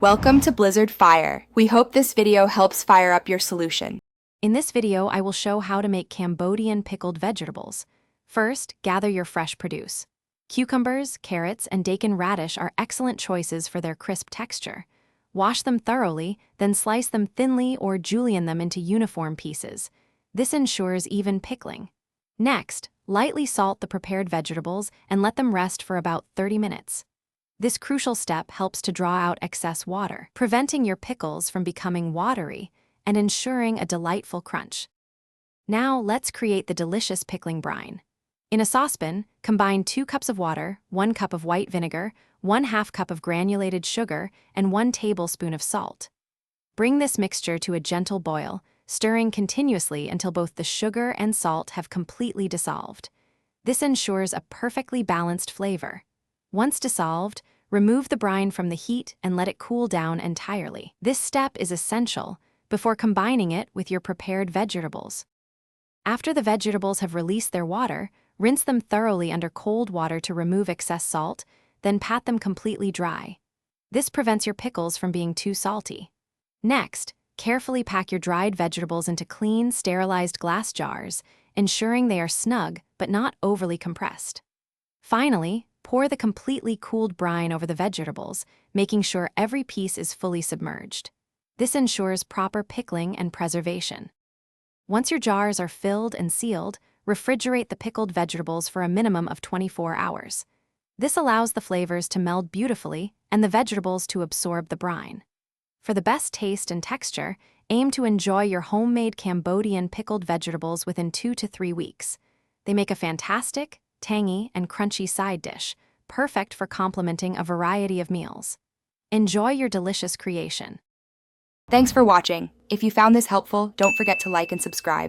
Welcome to Blizzard Fire. We hope this video helps fire up your solution. In this video, I will show how to make Cambodian pickled vegetables. First, gather your fresh produce. Cucumbers, carrots, and Dakin radish are excellent choices for their crisp texture. Wash them thoroughly, then slice them thinly or julienne them into uniform pieces. This ensures even pickling. Next, lightly salt the prepared vegetables and let them rest for about 30 minutes. This crucial step helps to draw out excess water, preventing your pickles from becoming watery and ensuring a delightful crunch. Now let's create the delicious pickling brine. In a saucepan, combine 2 cups of water, 1 cup of white vinegar, 1/2 cup of granulated sugar, and 1 tablespoon of salt. Bring this mixture to a gentle boil, stirring continuously until both the sugar and salt have completely dissolved. This ensures a perfectly balanced flavor. Once dissolved, remove the brine from the heat and let it cool down entirely. This step is essential before combining it with your prepared vegetables. After the vegetables have released their water, rinse them thoroughly under cold water to remove excess salt, then pat them completely dry. This prevents your pickles from being too salty. Next, carefully pack your dried vegetables into clean, sterilized glass jars, ensuring they are snug but not overly compressed. Finally, pour the completely cooled brine over the vegetables, making sure every piece is fully submerged. This ensures proper pickling and preservation. Once your jars are filled and sealed, refrigerate the pickled vegetables for a minimum of 24 hours. This allows the flavors to meld beautifully and the vegetables to absorb the brine. For the best taste and texture, aim to enjoy your homemade Cambodian pickled vegetables within 2 to 3 weeks. They make a fantastic, tangy, and crunchy side dish, perfect for complementing a variety of meals. Enjoy your delicious creation. Thanks for watching. If you found this helpful, don't forget to like and subscribe.